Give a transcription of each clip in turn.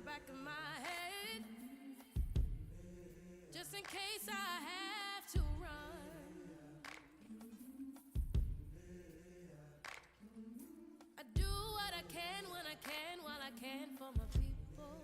back of my head, just in case I have to run. I do what I can when I can, while I can for my people.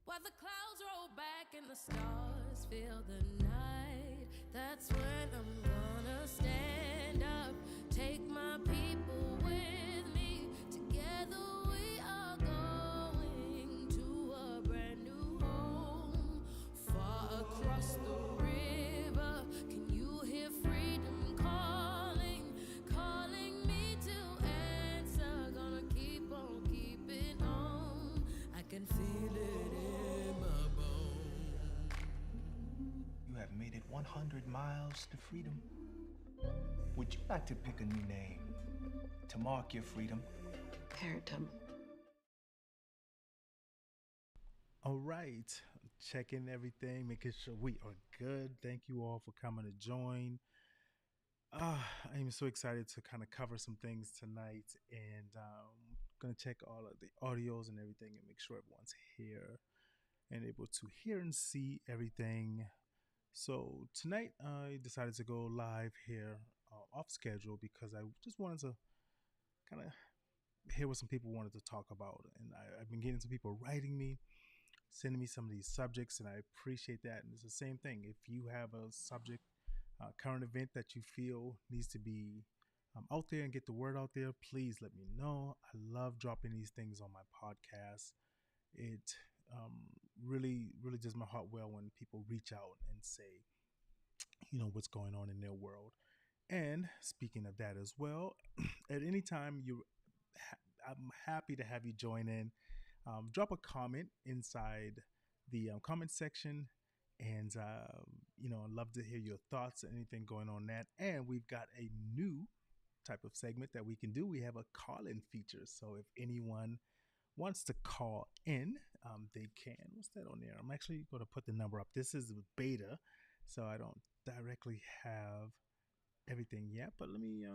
While the clouds roll back and the stars fill the night, that's when I'm gonna stand up, take my people with me. Together we are going to a brand new home, far across the river. Can you hear freedom calling, calling me to answer? Gonna keep on keeping on. I can feel it in my bones. You have made it 100 miles to freedom. Would you like to pick a new name to mark your freedom? Paradigm. All right, checking everything, making sure we are good. Thank you all for coming to join. I am so excited to kind of cover some things tonight, and gonna check all of the audios and everything, and make sure everyone's here and able to hear and see everything. So tonight, I decided to go live here off schedule because I just wanted to kind of hear what some people wanted to talk about, and I've been getting some people writing me, sending me some of these subjects, and I appreciate that. And it's the same thing. If you have a subject, current event that you feel needs to be out there and get the word out there, please let me know. I love dropping these things on my podcast. It really does my heart well when people reach out and say, what's going on in their world. And speaking of that as well, at any time I'm happy to have you join in. Drop a comment inside the comment section, and I'd love to hear your thoughts and anything going on that. And we've got a new type of segment that we can do. We have a call-in feature, so if anyone wants to call in, they can. What's that on there? I'm actually going to put the number up. This is beta, so I don't directly have everything yet, but let me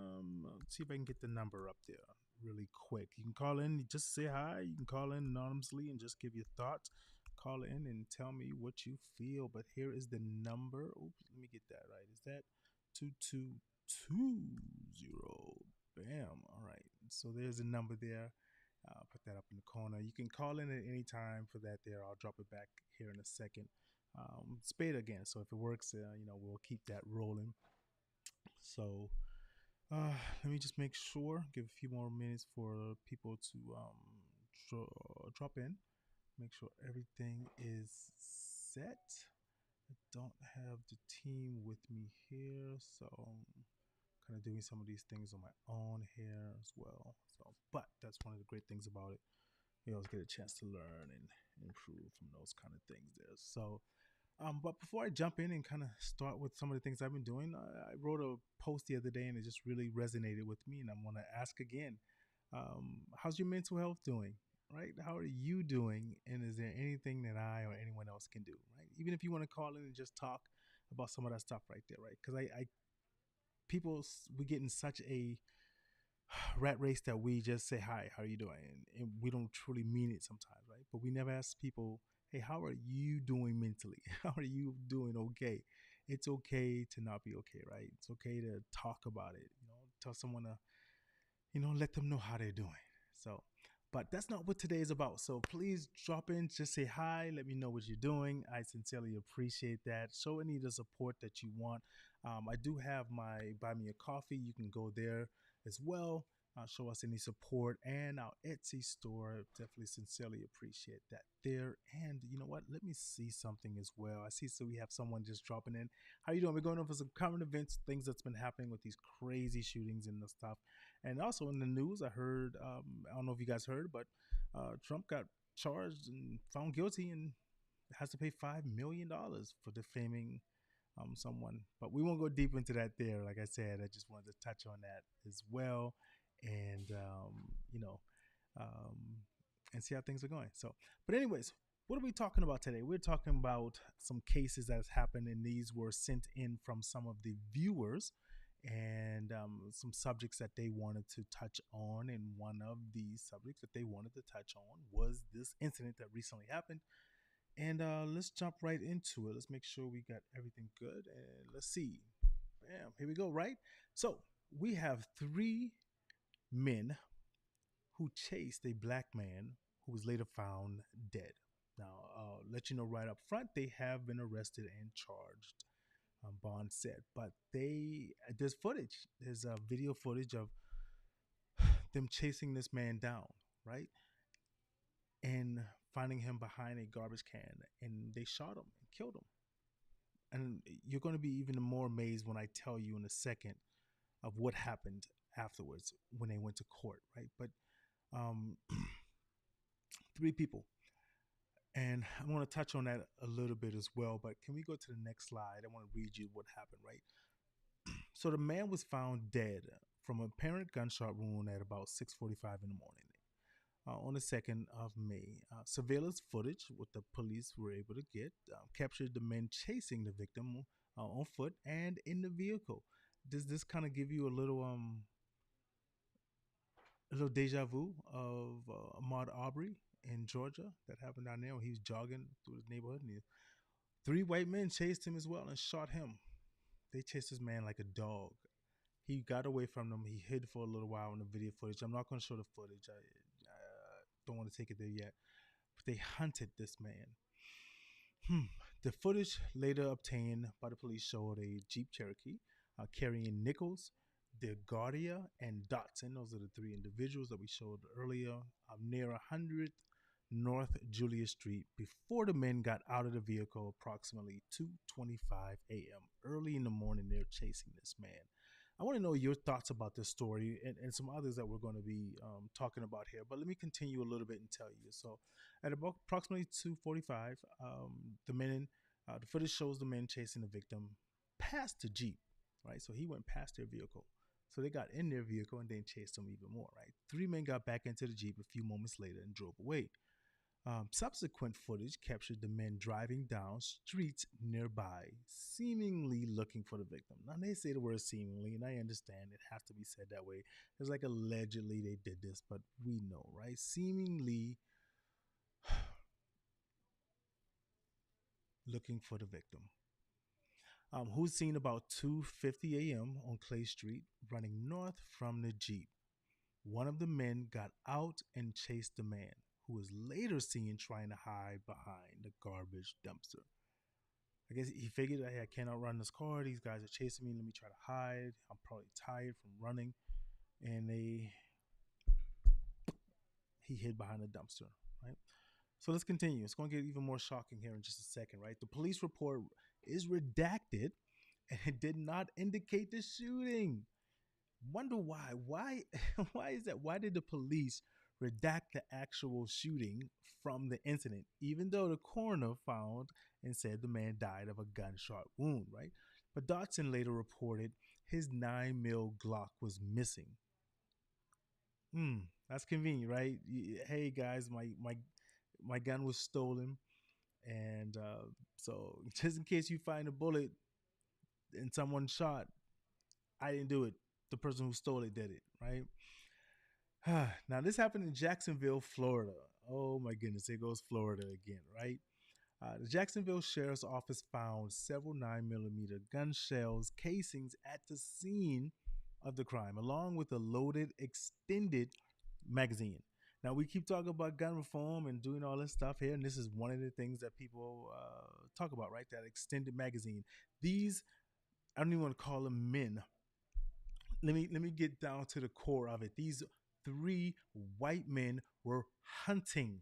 see if I can get the number up there really quick. You can call in, just say hi. You can call in anonymously and just give your thoughts. Call in and tell me what you feel. But here is the number. Oops, let me get that right. Is that 2220? Bam. All right. So there's a number there. I'll put that up in the corner. You can call in at any time for that there. I'll drop it back here in a second. It's beta again, so if it works, we'll keep that rolling. So let me just make sure, give a few more minutes for people to drop in, make sure everything is set. I don't have the team with me here, so I'm kind of doing some of these things on my own here as well. So, but that's one of the great things about it. You always get a chance to learn and improve from those kind of things there. So but before I jump in and kind of start with some of the things I've been doing, I wrote a post the other day and it just really resonated with me. And I'm going to ask again, how's your mental health doing? Right? How are you doing? And is there anything that I or anyone else can do? Right? Even if you want to call in and just talk about some of that stuff right there, right? Because we get in such a rat race that we just say, hi, how are you doing? And we don't truly mean it sometimes, right? But we never ask people, hey, how are you doing mentally? How are you doing? Okay. It's okay to not be okay, right? It's okay to talk about it, tell someone to, let them know how they're doing. So, but that's not what today is about. So please drop in, just say hi, let me know what you're doing. I sincerely appreciate that. Show any of the support that you want. I do have my Buy Me a Coffee. You can go there as well. Show us any support, and our Etsy store. Definitely sincerely appreciate that there. And you know what? Let me see something as well. I see, so we have someone just dropping in. How you doing? We're going over some current events, things that's been happening with these crazy shootings and the stuff. And also in the news, I heard, I don't know if you guys heard, but Trump got charged and found guilty and has to pay $5 million for defaming someone. But we won't go deep into that there. Like I said, I just wanted to touch on that as well. And and see how things are going. So, but anyways, what are we talking about today? We're talking about some cases that has happened, and these were sent in from some of the viewers. and some subjects that they wanted to touch on. And one of the subjects that they wanted to touch on was this incident that recently happened. And let's jump right into it. Let's make sure we got everything good. And let's see. Bam, here we go, right? So we have three men who chased a black man who was later found dead. Now, let you know right up front, they have been arrested and charged. Bond said, but there's footage. There's video footage of them chasing this man down, right, and finding him behind a garbage can, and they shot him and killed him. And you're going to be even more amazed when I tell you in a second of what happened afterwards when they went to court, right? But um, three people. And I'm going to touch on that a little bit as well. But can we go to the next slide? I want to read you what happened, right? So the man was found dead from a apparent gunshot wound at about 6:45 in the morning on the 2nd of May. Surveillance footage, what the police were able to get, captured the men chasing the victim on foot and in the vehicle. Does this kind of give you a little deja vu of Ahmaud Arbery in Georgia that happened down there when he was jogging through the neighborhood, and three white men chased him as well and shot him. They chased this man like a dog. He got away from them. He hid for a little while in the video footage. I'm not going to show the footage. I don't want to take it there yet. But they hunted this man. The footage later obtained by the police showed a Jeep Cherokee carrying Nichols, DeGuardia, and Dotson. Those are the three individuals that we showed earlier near 100th North Julia Street before the men got out of the vehicle approximately 2:25 a.m. Early in the morning, they're chasing this man. I want to know your thoughts about this story and some others that we're going to be talking about here. But let me continue a little bit and tell you. So at about approximately 2:45, the footage shows the men chasing the victim past the Jeep, right? So he went past their vehicle. So they got in their vehicle and then chased them even more, right? Three men got back into the Jeep a few moments later and drove away. Subsequent footage captured the men driving down streets nearby, seemingly looking for the victim. Now, they say the word seemingly, and I understand it has to be said that way. It's like allegedly they did this, but we know, right? Seemingly looking for the victim. Who's seen about 2:50 a.m. on Clay Street running north from the Jeep. One of the men got out and chased the man, who was later seen trying to hide behind the garbage dumpster. I guess he figured, hey, I can't outrun this car. These guys are chasing me. Let me try to hide. I'm probably tired from running. And he hid behind a dumpster, right? So let's continue. It's going to get even more shocking here in just a second, right? The police report is redacted and it did not indicate the shooting. Wonder why? Why is that? Why did the police redact the actual shooting from the incident, even though the coroner found and said the man died of a gunshot wound, right? But Dotson later reported his 9mm Glock was missing. That's convenient, right? Hey guys, my gun was stolen, and so just in case you find a bullet and someone shot, I didn't do it. The person who stole it did it, right? Now, this happened in Jacksonville, Florida. Oh my goodness, there goes Florida again, right? The Jacksonville Sheriff's Office found several 9mm gun shells casings at the scene of the crime, along with a loaded extended magazine. Now, we keep talking about gun reform and doing all this stuff here, and this is one of the things that people talk about, right? That extended magazine. These, I don't even want to call them men. Let me get down to the core of it. These three white men were hunting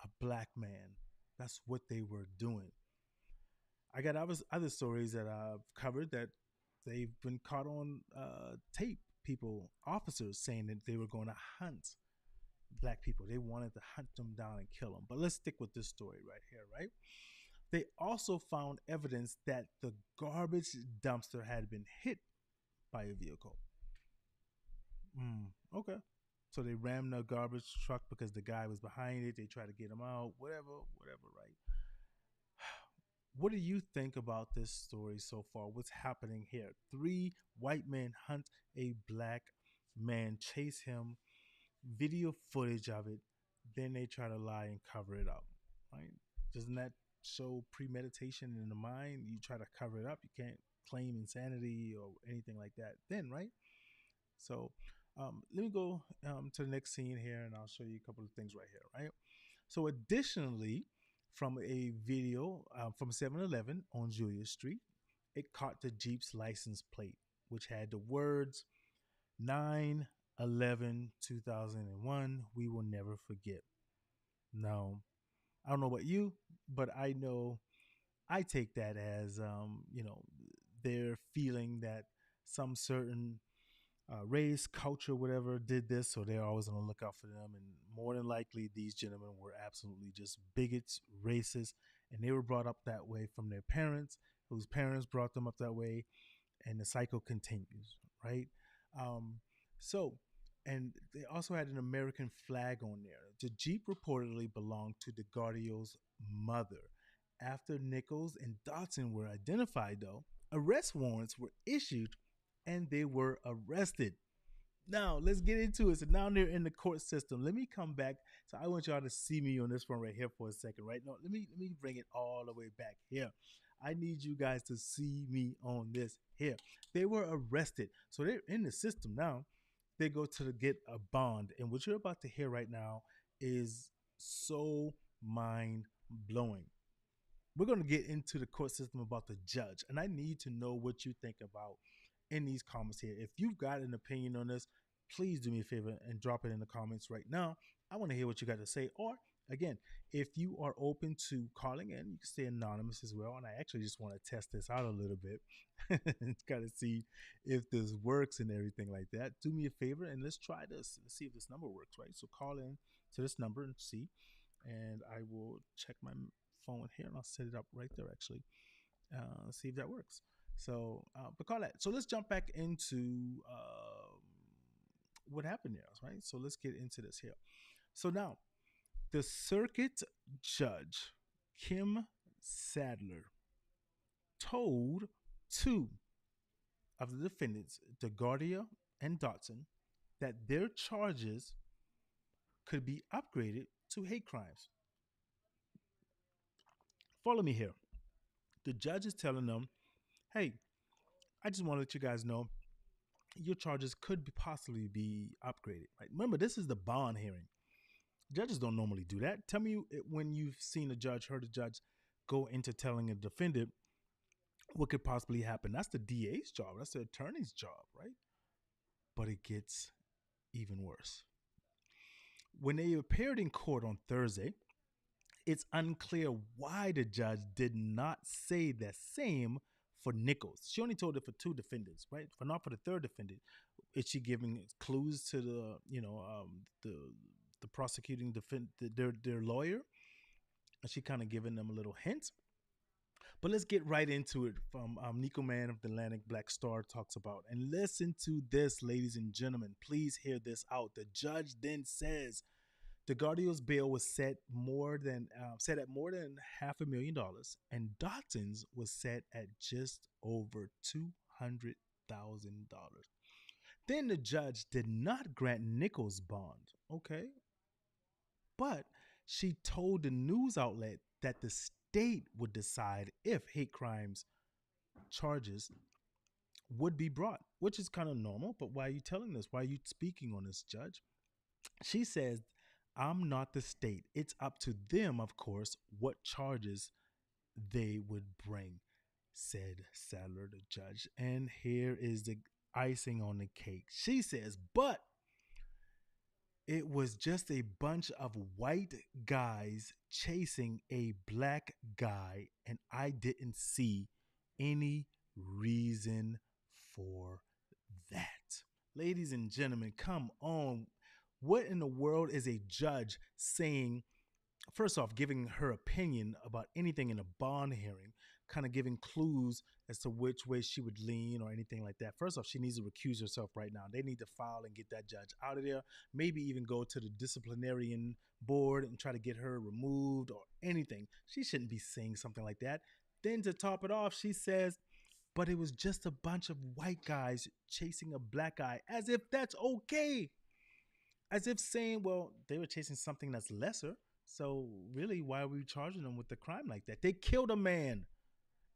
a black man. That's what they were doing. I got other stories that I've covered that they've been caught on tape. Officers saying that they were going to hunt black people. They wanted to hunt them down and kill them. But let's stick with this story right here, right? They also found evidence that the garbage dumpster had been hit by a vehicle. Okay. So they rammed the garbage truck because the guy was behind it. They tried to get him out, whatever, right? What do you think about this story so far? What's happening here? Three white men hunt a black man, chase him, video footage of it, then they try to lie and cover it up. Right? Doesn't that show premeditation in the mind? You try to cover it up, you can't claim insanity or anything like that. Then, right? So, let me go to the next scene here, and I'll show you a couple of things right here. Right? So, additionally, from a video from 7-Eleven on Julia Street, it caught the Jeep's license plate, which had the words 9/11/2001. We will never forget. Now, I don't know about you, but I know I take that as, they're feeling that some certain race, culture, whatever did this, so they're always on the lookout for them. And more than likely, these gentlemen were absolutely just bigots, racist, and they were brought up that way from their parents, whose parents brought them up that way, and the cycle continues, right? Um, so, and they also had an American flag on there. The Jeep reportedly belonged to DeGardio's mother. After Nichols and Dotson were identified, though, arrest warrants were issued and they were arrested. Now let's get into it. So now they're in the court system. Let me come back. So I want y'all to see me on this one right here for a second, right? No, let me bring it all the way back here. I need you guys to see me on this here. They were arrested. So they're in the system now. They go to get a bond. And what you're about to hear right now is so mind blowing. We're going to get into the court system about the judge. And I need to know what you think about in these comments here. If you've got an opinion on this, please do me a favor and drop it in the comments right now. I want to hear what you got to say. Or again, if you are open to calling in, you can stay anonymous as well. And I actually just want to test this out a little bit and kind of see if this works and everything like that. Do me a favor and let's try this. Let's see if this number works, right? So call in to this number and see. And I will check my phone here and I'll set it up right there actually. See if that works. So, but call that. So let's jump back into what happened there, right? So let's get into this here. So now, the circuit judge, Kim Sadler, told two of the defendants, DeGardio and Dotson, that their charges could be upgraded to hate crimes. Follow me here. The judge is telling them, hey, I just want to let you guys know your charges could possibly be upgraded. Right? Remember, this is the bond hearing. Judges don't normally do that. Tell me when you've seen a judge, heard a judge go into telling a defendant what could possibly happen. That's the DA's job. That's the attorney's job, right? But it gets even worse. When they appeared in court on Thursday, it's unclear why the judge did not say the same for Nichols. She only told it for two defendants, right? For not for the third defendant. Is she giving clues to the prosecuting their lawyer? Is she kind of giving them a little hint? But let's get right into it. From Nico Mann of the Atlantic Black Star talks about, and listen to this, ladies and gentlemen. Please hear this out. The judge then says DeGardio's bail was set at more than $500,000, and Dotson's was set at just over $200,000. Then the judge did not grant Nichols bond, okay? But she told the news outlet that the state would decide if hate crimes charges would be brought, which is kind of normal. But why are you telling this? Why are you speaking on this, judge? She says, I'm not the state. It's up to them, of course, what charges they would bring, said Sadler, the judge. And here is the icing on the cake. She says, but it was just a bunch of white guys chasing a black guy, and I didn't see any reason for that. Ladies and gentlemen, come on. What in the world is a judge saying? First off, giving her opinion about anything in a bond hearing, kind of giving clues as to which way she would lean or anything like that. First off, she needs to recuse herself right now. They need to file and get that judge out of there. Maybe even go to the disciplinarian board and try to get her removed or anything. She shouldn't be saying something like that. Then to top it off, she says, but it was just a bunch of white guys chasing a black guy, as if that's okay. As if saying, well, they were chasing something that's lesser. So really, why are we charging them with the crime like that? They killed a man.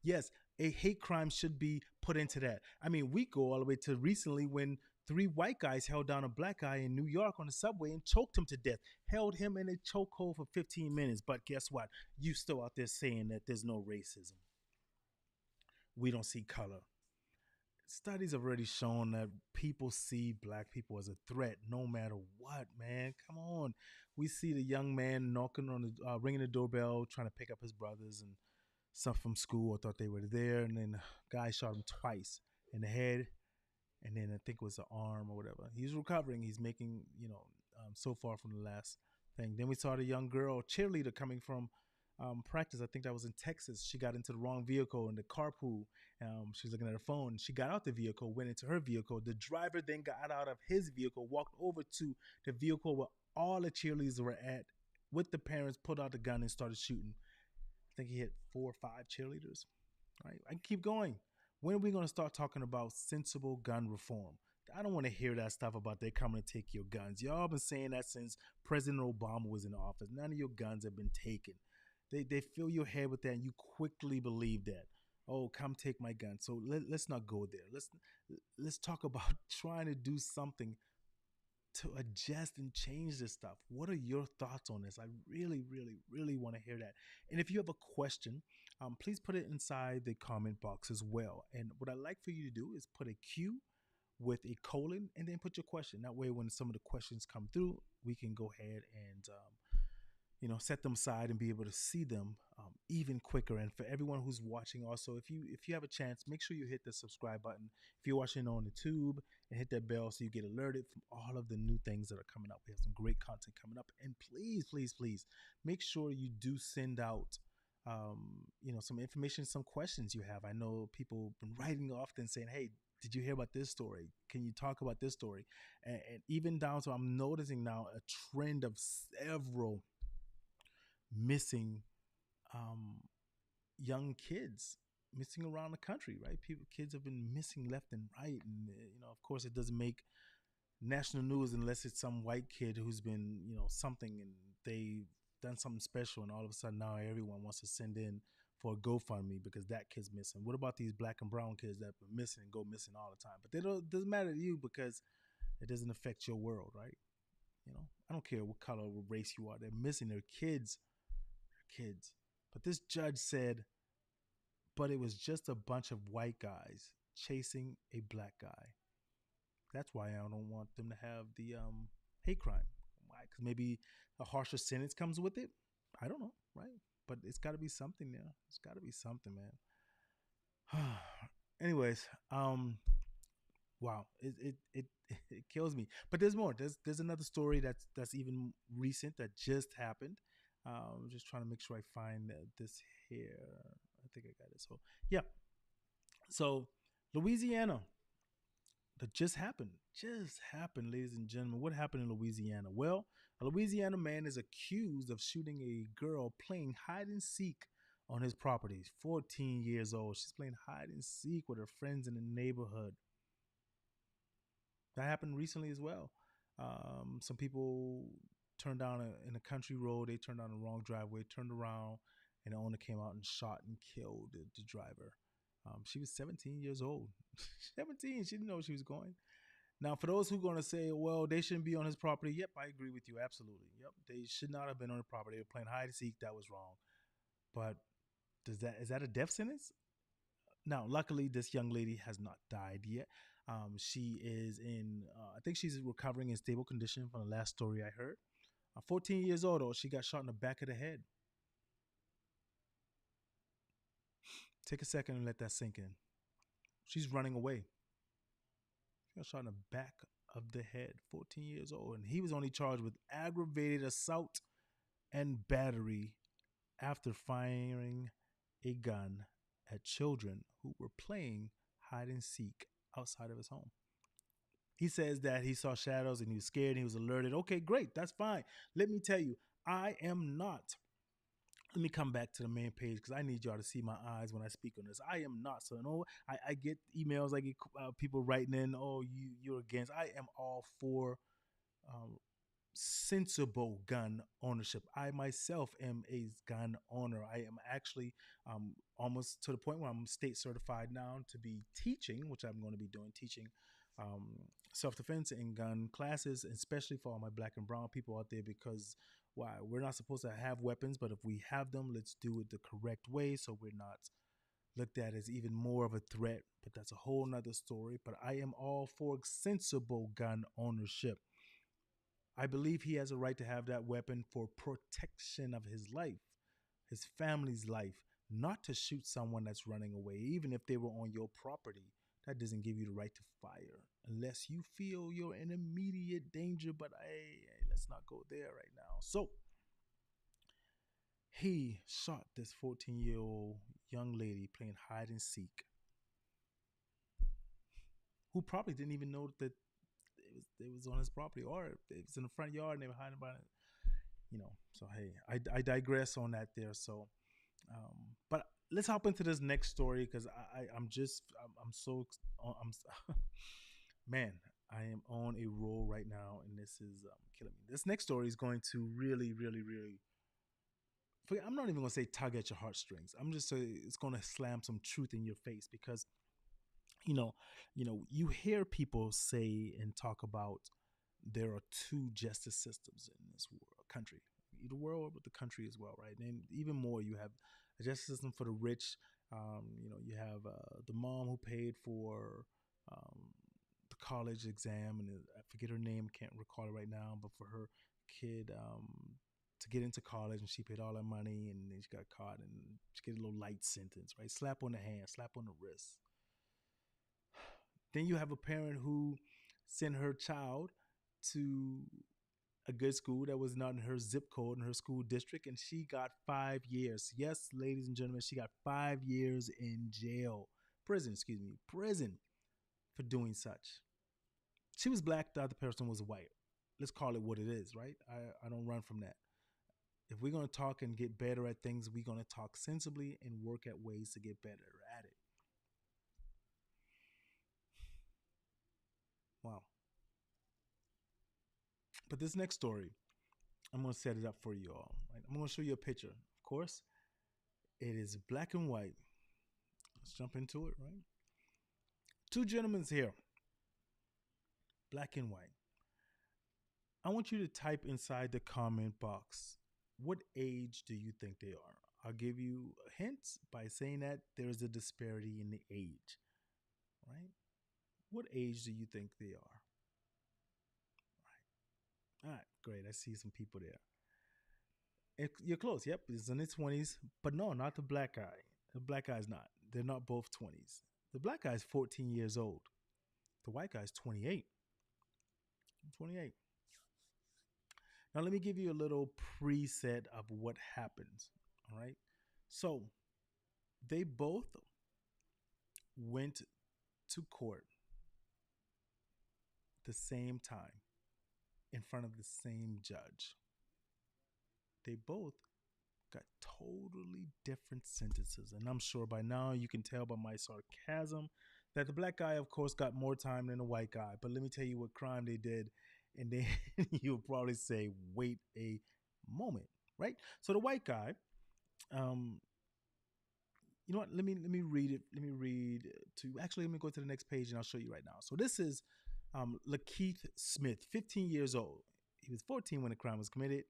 Yes, a hate crime should be put into that. I mean, we go all the way to recently when three white guys held down a black guy in New York on the subway and choked him to death, held him in a chokehold for 15 minutes. But guess what? You still out there saying that there's no racism. We don't see color. Studies have already shown that people see black people as a threat no matter what, man. Come on. We see the young man knocking on the, ringing the doorbell, trying to pick up his brothers and some from school. I thought they were there. And then the guy shot him twice in the head. And then I think it was the arm or whatever. He's recovering. He's making, so far from the last thing. Then we saw the young girl cheerleader coming from practice. I think that was in Texas. She got into the wrong vehicle in the carpool. She was looking at her phone. She got out the vehicle, went into her vehicle. The driver then got out of his vehicle, walked over to the vehicle where all the cheerleaders were at with the parents, pulled out the gun and started shooting. I think he hit 4 or 5 cheerleaders. Right? I can keep going. When are we going to start talking about sensible gun reform? I don't want to hear that stuff about they're coming to take your guns. Y'all been saying that since President Obama was in office. None of your guns have been taken. They fill your head with that, and you quickly believe that. Oh, come take my gun. So let's not go there. Let's talk about trying to do something to adjust and change this stuff. What are your thoughts on this? I really, really, really want to hear that. And if you have a question, please put it inside the comment box as well. And what I'd like for you to do is put a Q with a colon and then put your question. That way, when some of the questions come through, we can go ahead and set them aside and be able to see them even quicker. And for everyone who's watching, also, if you have a chance, make sure you hit the subscribe button. If you're watching on the tube, and hit that bell so you get alerted from all of the new things that are coming up. We have some great content coming up, and please, please, please make sure you do send out some information, some questions you have. I know people have been writing often saying, hey, did you hear about this story? Can you talk about this story? And even down to, I'm noticing now a trend of several missing young kids missing around the country, right? Kids have been missing left and right. And, of course, it doesn't make national news unless it's some white kid who's been, something, and they've done something special. And all of a sudden now everyone wants to send in for a GoFundMe because that kid's missing. What about these black and brown kids that are missing and go missing all the time? But it doesn't matter to you because it doesn't affect your world, right? I don't care what color or race you are. They're missing their kids. But this judge said, but it was just a bunch of white guys chasing a black guy. That's why I don't want them to have the hate crime. Why? Because maybe a harsher sentence comes with it. I don't know, right? But it's got to be something there. It's got to be something, man. Anyways, wow, it kills me. But there's more. There's another story that's even recent that just happened. I'm just trying to make sure I find this here. I think I got it. So, yeah. So, Louisiana. That just happened, ladies and gentlemen. What happened in Louisiana? Well, a Louisiana man is accused of shooting a girl playing hide and seek on his property. 14 years old. She's playing hide and seek with her friends in the neighborhood. That happened recently as well. Some people turned down in a country road. They turned down the wrong driveway, turned around, and the owner came out and shot and killed the driver. She was 17 years old. 17. She didn't know where she was going. Now, for those who are going to say, well, they shouldn't be on his property. Yep, I agree with you. Absolutely. Yep, they should not have been on the property. They were playing hide and seek. That was wrong. But is that a death sentence? Now, luckily, this young lady has not died yet. She is I think she's recovering in stable condition from the last story I heard. 14 years old, though, she got shot in the back of the head. Take a second and let that sink in. She's running away. She got shot in the back of the head, 14 years old. And he was only charged with aggravated assault and battery after firing a gun at children who were playing hide and seek outside of his home. He says that he saw shadows and he was scared and he was alerted. Okay, great. That's fine. Let me tell you, I am not let me come back to the main page because I need y'all to see my eyes when I speak on this. I am not so no. I get emails, I get people writing in, oh, you're against. I am all for um, sensible gun ownership. I myself am a gun owner. I am actually almost to the point where I'm state certified now to be teaching, which I'm going to be doing, teaching um, self-defense and gun classes, especially for all my black and brown people out there, because why, we're not supposed to have weapons, but if we have them, let's do it the correct way so we're not looked at as even more of a threat. But that's a whole nother story. But I am all for sensible gun ownership. I believe he has a right to have that weapon for protection of his life, his family's life, not to shoot someone that's running away. Even if they were on your property, that doesn't give you the right to fire unless you feel you're in immediate danger. But hey, let's not go there right now. So he shot this 14-year-old young lady playing hide and seek, who probably didn't even know that it was on his property, or it was in the front yard and they were hiding behind it. So hey, I digress on that there. So but let's hop into this next story because I'm so I'm man, I am on a roll right now, and this is killing me. This next story is going to really, really, really. I'm not even going to say tug at your heartstrings. I'm just saying it's going to slam some truth in your face because, you hear people say and talk about there are two justice systems in this country, the world, but the country as well, right? And even more, you have a justice system for the rich. You have the mom who paid for the college exam, and I forget her name, can't recall it right now, but for her kid to get into college, and she paid all that money, and then she got caught, and she get a little light sentence, right? Slap on the hand, slap on the wrist. Then you have a parent who sent her child to a good school that was not in her zip code in her school district, and she got 5 years. Yes, ladies and gentlemen, she got 5 years in prison for doing such. She was black, the other person was white. Let's call it what it is, right? I don't run from that. If we're going to talk and get better at things, we're going to talk sensibly and work at ways to get better at it. Wow. But this next story, I'm going to set it up for you all. Right? I'm going to show you a picture. Of course, it is black and white. Let's jump into it, right? Two gentlemen here, black and white. I want you to type inside the comment box, what age do you think they are? I'll give you hints by saying that there's a disparity in the age, right? What age do you think they are? All right, great. I see some people there. You're close. Yep, it's in his 20s. But no, not the black guy. The black guy's not. They're not both 20s. The black guy's 14 years old. The white guy's 28. 28. Now, let me give you a little preset of what happens. All right. So they both went to court the same time in front of the same judge. They both got totally different sentences. And I'm sure by now you can tell by my sarcasm that the black guy, of course, got more time than the white guy. But let me tell you what crime they did. And then you'll probably say, wait a moment, right? So the white guy, you know what? Let me read it. Let me go to the next page and I'll show you right now. So this is Lakeith Smith, 15 years old. He was 14 when the crime was committed,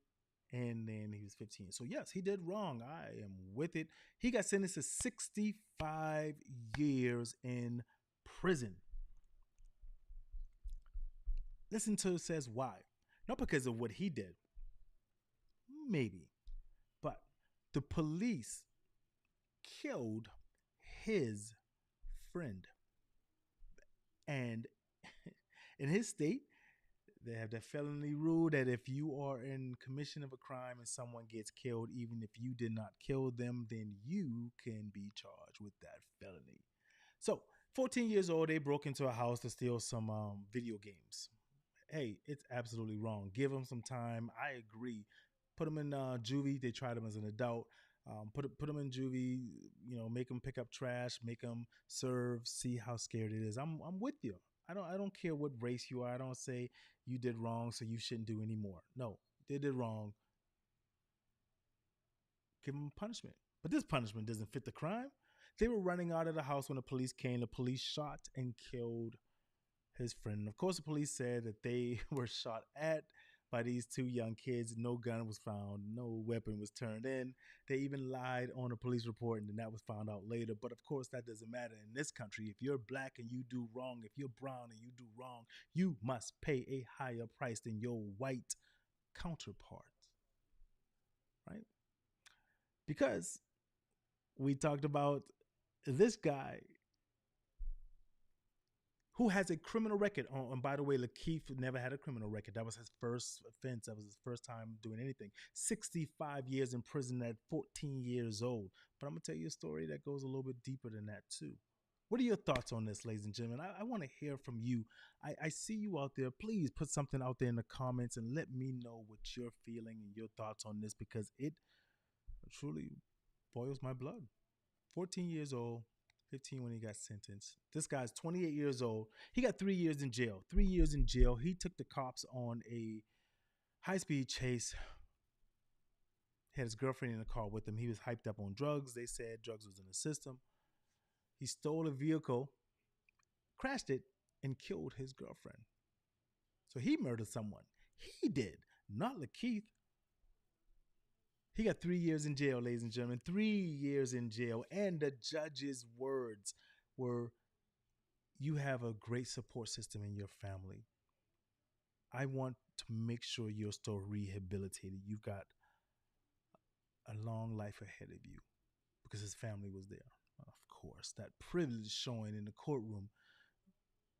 and then he was 15. So yes, he did wrong. I am with it. He got sentenced to 65 years in prison. Listen to it says why. Not because of what he did. Maybe. But the police killed his friend. And in his state, they have that felony rule that if you are in commission of a crime and someone gets killed, even if you did not kill them, then you can be charged with that felony. So 14 years old, they broke into a house to steal some video games. Hey, it's absolutely wrong. Give them some time. I agree. Put them in juvie. They tried them as an adult. Put them in juvie. Make them pick up trash, make them serve, see how scared it is. I'm with you. I don't care what race you are. I don't say you did wrong, so you shouldn't do anymore. No, they did wrong. Give them punishment. But this punishment doesn't fit the crime. They were running out of the house when the police came. The police shot and killed his friend. And of course, the police said that they were shot at by these two young kids. No gun was found. No weapon was turned in. They even lied on a police report, and then that was found out later. But of course, that doesn't matter in this country. If you're black and you do wrong, if you're brown and you do wrong, you must pay a higher price than your white counterpart, right? Because we talked about this guy who has a criminal record. Oh, and by the way, Lakeith never had a criminal record. That was his first offense. That was his first time doing anything. 65 years in prison at 14 years old. But I'm going to tell you a story that goes a little bit deeper than that, too. What are your thoughts on this, ladies and gentlemen? I want to hear from you. I see you out there. Please put something out there in the comments and let me know what you're feeling and your thoughts on this, because it truly boils my blood. 14 years old, 15 when he got sentenced. This guy's 28 years old. He got 3 years in jail. 3 years in jail. He took the cops on a high-speed chase. He had his girlfriend in the car with him. He was hyped up on drugs. They said drugs was in the system. He stole a vehicle, crashed it, and killed his girlfriend. So he murdered someone. He did, not Lakeith. He got 3 years in jail, ladies and gentlemen. 3 years in jail. And the judge's words were, you have a great support system in your family. I want to make sure you're still rehabilitated. You've got a long life ahead of you, because his family was there. Of course, that privilege showing in the courtroom,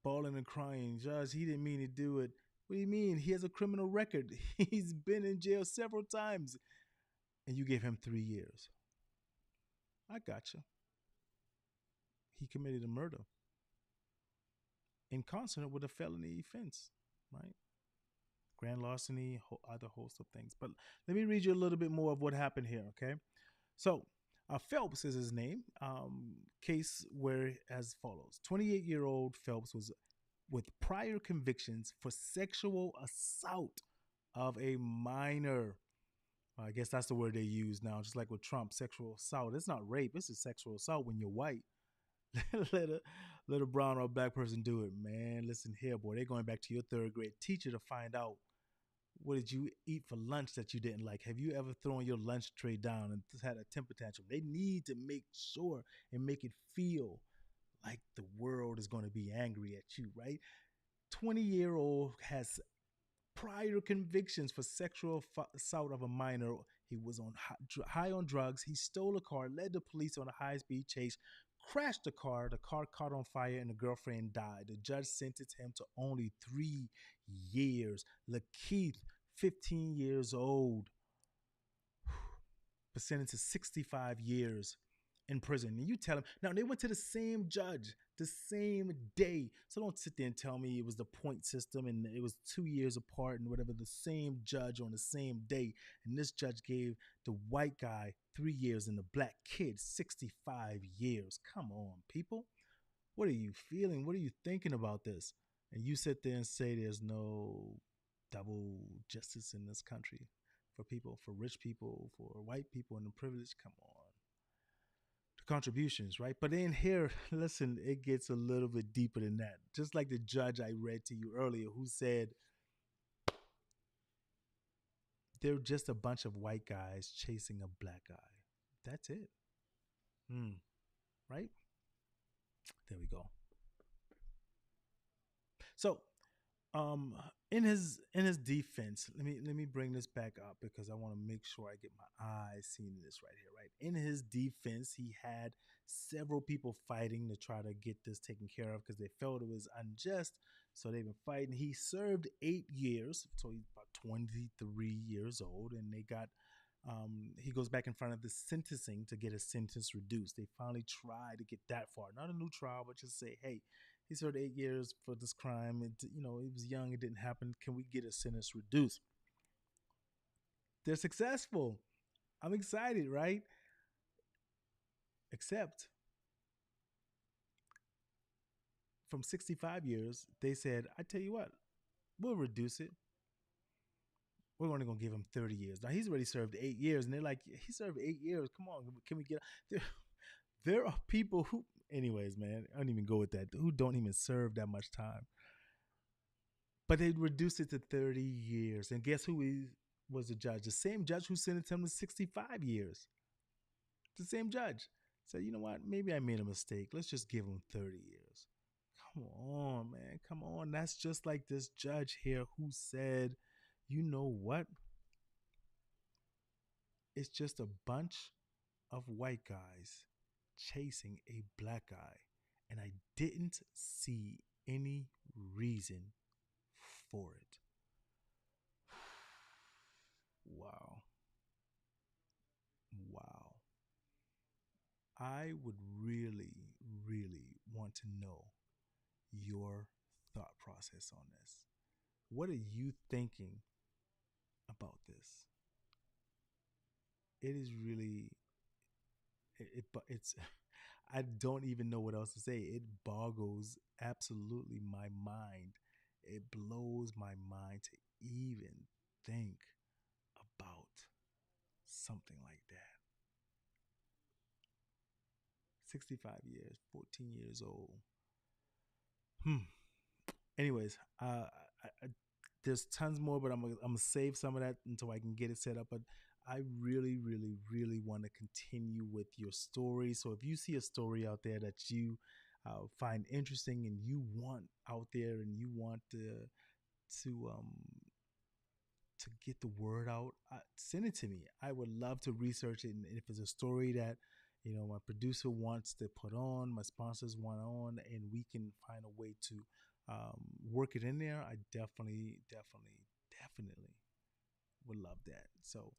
bawling and crying. Judge, he didn't mean to do it. What do you mean? He has a criminal record. He's been in jail several times. And you gave him 3 years. I gotcha. He committed a murder in consonant with a felony offense, right? Grand larceny, other host of things. But let me read you a little bit more of what happened here, okay? So, Phelps is his name. Case where as follows. 28-year-old Phelps was with prior convictions for sexual assault of a minor. I guess that's the word they use now, just like with Trump, sexual assault. It's not rape. It's a sexual assault when you're white. let a brown or black person do it, man. Listen here, boy. They're going back to your third grade teacher to find out, what did you eat for lunch that you didn't like? Have you ever thrown your lunch tray down and had a temper tantrum? They need to make sure and make it feel like the world is going to be angry at you, right? 20-year-old has prior convictions for sexual assault of a minor. He was on high on drugs. He stole a car, led the police on a high-speed chase, crashed the car. The car caught on fire and the girlfriend died. The judge sentenced him to only 3 years. Lakeith, 15 years old, was sentenced to 65 years in prison. And you tell him, now they went to the same judge the same day. So don't sit there and tell me it was the point system and it was 2 years apart and whatever. The same judge on the same day. And this judge gave the white guy 3 years and the black kid 65 years. Come on, people. What are you feeling? What are you thinking about this? And you sit there and say there's no double justice in this country for people, for rich people, for white people, and the privilege. Come on. Contributions, right? But in here, listen, it gets a little bit deeper than that. Just like the judge I read to you earlier, who said they're just a bunch of white guys chasing a black guy. That's it. Right? There we go. So, in his defense, let me bring this back up because I want to make sure I get my eyes seeing this right here, right? In his defense, he had several people fighting to try to get this taken care of because they felt it was unjust. So they've been fighting. He served 8 years, so he's about 23 years old, and they got he goes back in front of the sentencing to get his sentence reduced. They finally tried to get that far, not a new trial, but just say, hey, he served 8 years for this crime. He was young. It didn't happen. Can we get a sentence reduced? They're successful. I'm excited, right? Except from 65 years, they said, I tell you what, we'll reduce it. We're only going to give him 30 years. Now, he's already served 8 years. And they're like, he served 8 years. Come on, can we get. There, there are people who, anyways, man, I don't even go with that, who don't even serve that much time. But they reduced it to 30 years. And guess who was the judge? The same judge who sentenced him to 65 years. The same judge. So, you know what? Maybe I made a mistake. Let's just give him 30 years. Come on, man. Come on. That's just like this judge here who said, you know what? It's just a bunch of white guys chasing a black guy. And I didn't see any reason for it. Wow. Wow. I would really, really want to know your thought process on this. What are you thinking about this? It is really, it's, I don't even know what else to say. It boggles absolutely my mind. It blows my mind to even think about something like that. 65 years, 14 years old. Anyways, there's tons more, but I'm gonna save some of that until I can get it set up. But I really, really, really want to continue with your story. So if you see a story out there that you find interesting and you want out there and you want to get the word out, send it to me. I would love to research it, and if it's a story that my producer wants to put on, my sponsors want on, and we can find a way to work it in there, I definitely would love that. So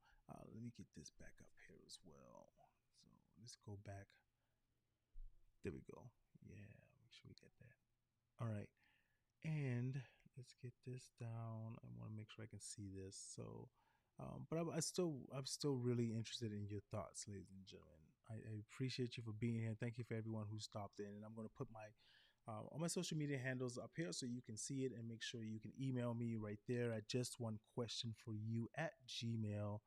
let me get this back up here as well. So let's go back. There we go. Yeah, make sure we get that. All right. And let's get this down. I want to make sure I can see this. So, but I'm still really interested in your thoughts, ladies and gentlemen. I appreciate you for being here. Thank you for everyone who stopped in. And I'm going to put my all my social media handles up here so you can see it, and make sure you can email me right there at just one question for you at Gmail.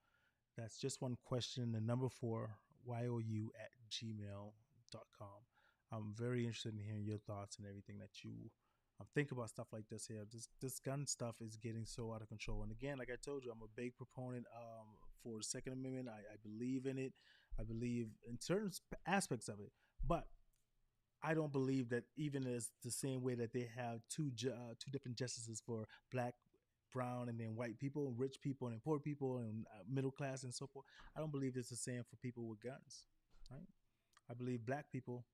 That's just one question, the number 4 YOU at gmail.com. I'm very interested in hearing your thoughts and everything that you think about stuff like this here. This gun stuff is getting so out of control. And again, like I told you, I'm a big proponent for the Second Amendment. I believe in it. I believe in certain aspects of it. But I don't believe that even as the same way that they have two different justices for black, brown, and then white people, rich people, and poor people, and middle class, and so forth. I don't believe it's the same for people with guns, right? I believe black people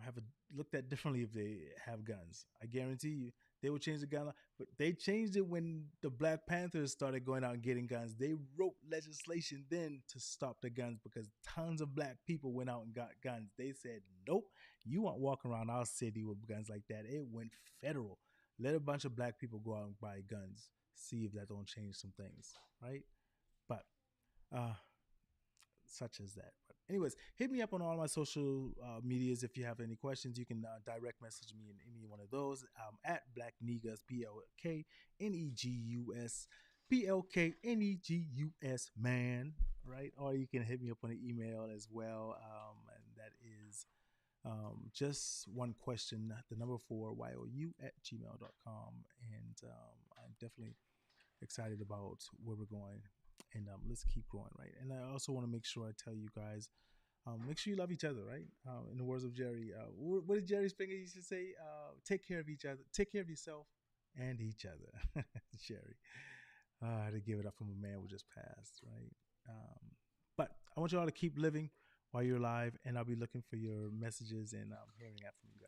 have looked at differently if they have guns. I guarantee you they will change the gun law, but they changed it when the Black Panthers started going out and getting guns. They wrote legislation then to stop the guns because tons of black people went out and got guns. They said, nope, you won't walk around our city with guns like that. It went federal. Let a bunch of black people go out and buy guns. See if that don't change some things, right? But such as that. But anyways, hit me up on all my social medias if you have any questions. You can direct message me in any one of those. At Black Negus, BLKNEGUS, BLKNEGUS, man, right? Or you can hit me up on an email as well, and that is just one question, the number 4 YOU at gmail.com. And I'm definitely excited about where we're going, and let's keep growing, right? And I also want to make sure I tell you guys, make sure you love each other, right? In the words of Jerry, what did Jerry Springer used to say? Take care of each other, take care of yourself and each other. Jerry, to give it up from a man who just passed, right? But I want you all to keep living while you're alive, and I'll be looking for your messages and hearing that from you